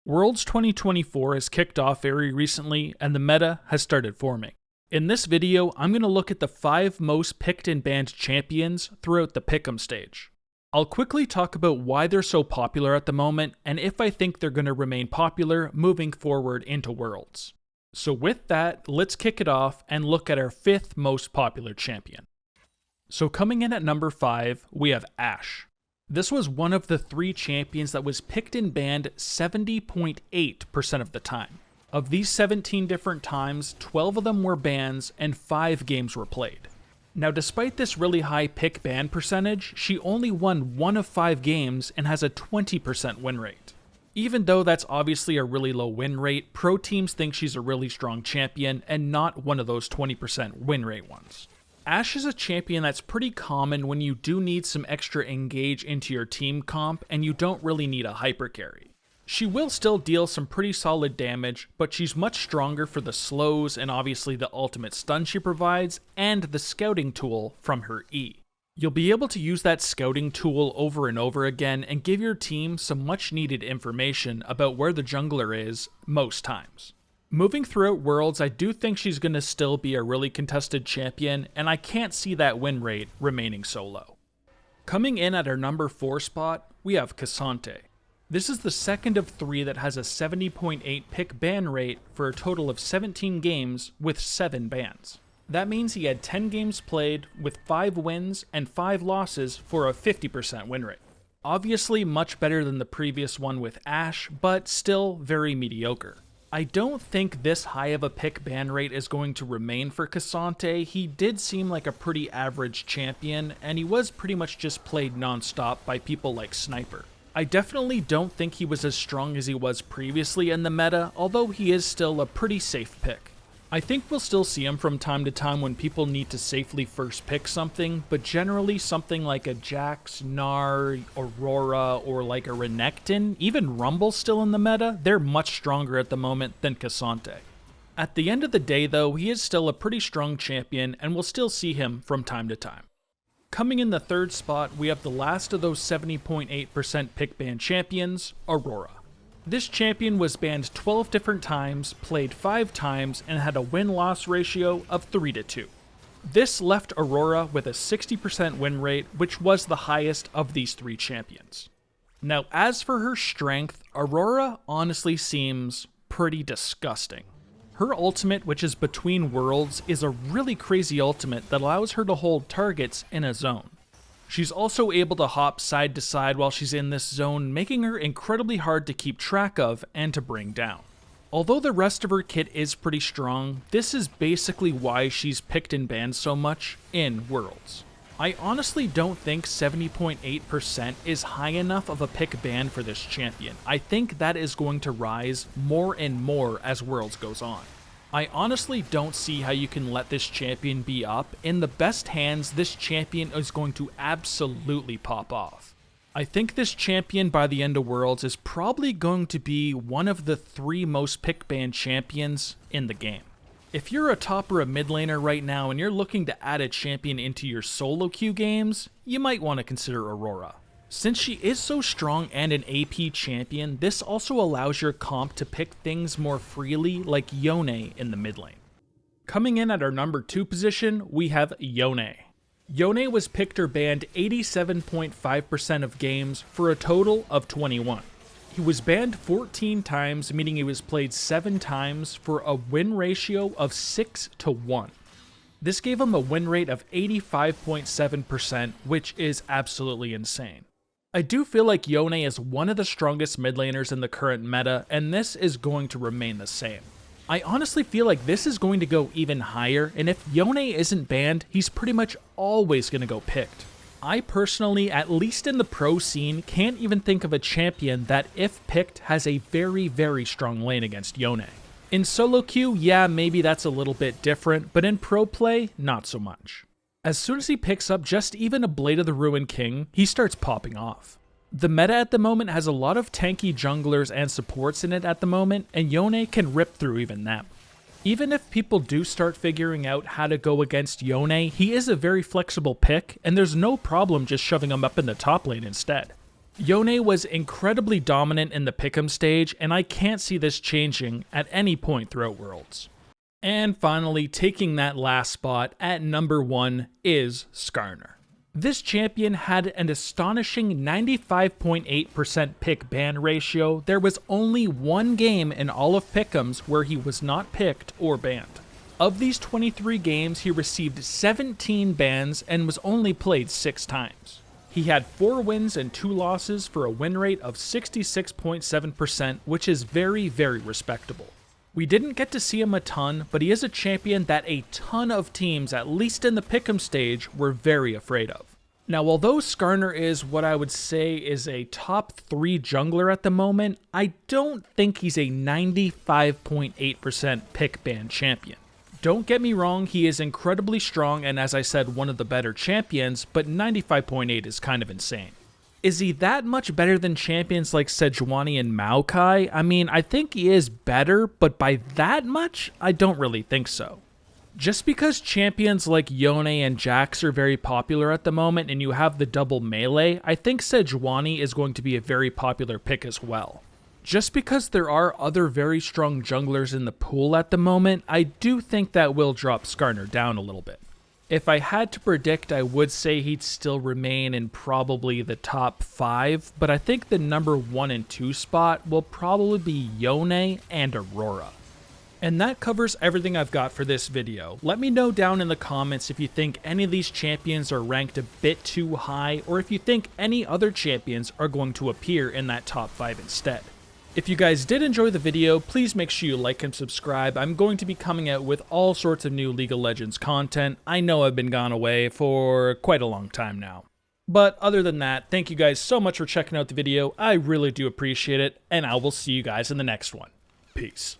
Worlds 2024 has kicked off very recently and the meta has started forming. In this video, I'm going to look at the 5 most picked and banned champions throughout the pick'em stage. I'll quickly talk about why they're so popular at the moment and if I think they're going to remain popular moving forward into Worlds. So with that, let's kick it off and look at our 5th most popular champion. So coming in at number 5, we have Ashe. This was one of the 3 champions that was picked and banned 70.8% of the time. Of these 17 different times, 12 of them were bans and 5 games were played. Now despite this really high pick ban percentage, she only won 1 of 5 games and has a 20% win rate. Even though that's obviously a really low win rate, pro teams think she's a really strong champion and not one of those 20% win rate ones. Ashe is a champion that's pretty common when you do need some extra engage into your team comp and you don't really need a hyper carry. She will still deal some pretty solid damage, but she's much stronger for the slows and obviously the ultimate stun she provides and the scouting tool from her E. You'll be able to use that scouting tool over and over again and give your team some much needed information about where the jungler is most times. Moving throughout Worlds, I do think she's going to still be a really contested champion, and I can't see that win rate remaining so low. Coming in at our number 4 spot, we have K'Sante. This is the second of 3 that has a 70.8 pick ban rate for a total of 17 games with 7 bans. That means he had 10 games played with 5 wins and 5 losses for a 50% win rate. Obviously much better than the previous one with Ashe, but still very mediocre. I don't think this high of a pick ban rate is going to remain for K'Sante. He did seem like a pretty average champion, and he was pretty much just played non-stop by people like Sniper. I definitely don't think he was as strong as he was previously in the meta, although he is still a pretty safe pick. I think we'll still see him from time to time when people need to safely first pick something, but generally something like a Jax, Gnar, Aurora, or like a Renekton, even Rumble's still in the meta, they're much stronger at the moment than K'Sante. At the end of the day though, he is still a pretty strong champion and we'll still see him from time to time. Coming in the 3rd spot, we have the last of those 70.8% pick ban champions, Aurora. This champion was banned 12 different times, played 5 times, and had a win-loss ratio of 3-2. This left Aurora with a 60% win rate, which was the highest of these 3 champions. Now, as for her strength, Aurora honestly seems pretty disgusting. Her ultimate, which is Between Worlds, is a really crazy ultimate that allows her to hold targets in a zone. She's also able to hop side to side while she's in this zone, making her incredibly hard to keep track of and to bring down. Although the rest of her kit is pretty strong, this is basically why she's picked and banned so much in Worlds. I honestly don't think 70.8% is high enough of a pick ban for this champion. I think that is going to rise more and more as Worlds goes on. I honestly don't see how you can let this champion be up. In the best hands, this champion is going to absolutely pop off. I think this champion by the end of Worlds is probably going to be one of the 3 most pick ban champions in the game. If you're a top or a mid laner right now and you're looking to add a champion into your solo queue games, you might want to consider Aurora. Since she is so strong and an AP champion, this also allows your comp to pick things more freely like Yone in the mid lane. Coming in at our number 2 position, we have Yone. Yone was picked or banned 87.5% of games for a total of 21. He was banned 14 times, meaning he was played 7 times for a win ratio of 6-1. This gave him a win rate of 85.7%, which is absolutely insane. I do feel like Yone is one of the strongest mid laners in the current meta, and this is going to remain the same. I honestly feel like this is going to go even higher, and if Yone isn't banned, he's pretty much always going to go picked. I personally, at least in the pro scene, can't even think of a champion that, if picked, has a very, very strong lane against Yone. In solo queue, yeah, maybe that's a little bit different, but in pro play, not so much. As soon as he picks up just even a Blade of the Ruined King, he starts popping off. The meta at the moment has a lot of tanky junglers and supports in it at the moment, and Yone can rip through even them. Even if people do start figuring out how to go against Yone, he is a very flexible pick, and there's no problem just shoving him up in the top lane instead. Yone was incredibly dominant in the pick'em stage, and I can't see this changing at any point throughout Worlds. And finally, taking that last spot at number 1 is Skarner. This champion had an astonishing 95.8% pick-ban ratio. There was only one game in all of pick'ems where he was not picked or banned. Of these 23 games, he received 17 bans and was only played 6 times. He had 4 wins and 2 losses for a win rate of 66.7%, which is very, very respectable. We didn't get to see him a ton, but he is a champion that a ton of teams, at least in the pick'em stage, were very afraid of. Now, although Skarner is what I would say is a top 3 jungler at the moment, I don't think he's a 95.8% pick ban champion. Don't get me wrong, he is incredibly strong and, as I said, one of the better champions, but 95.8 is kind of insane. Is he that much better than champions like Sejuani and Maokai? I mean, I think he is better, but by that much, I don't really think so. Just because champions like Yone and Jax are very popular at the moment and you have the double melee, I think Sejuani is going to be a very popular pick as well. Just because there are other very strong junglers in the pool at the moment, I do think that will drop Skarner down a little bit. If I had to predict, I would say he'd still remain in probably the top 5, but I think the number 1 and 2 spot will probably be Yone and Aurora. And that covers everything I've got for this video. Let me know down in the comments if you think any of these champions are ranked a bit too high, or if you think any other champions are going to appear in that top 5 instead. If you guys did enjoy the video, please make sure you like and subscribe. I'm going to be coming out with all sorts of new League of Legends content. I know I've been gone away for quite a long time now. But other than that, thank you guys so much for checking out the video. I really do appreciate it, and I will see you guys in the next one. Peace.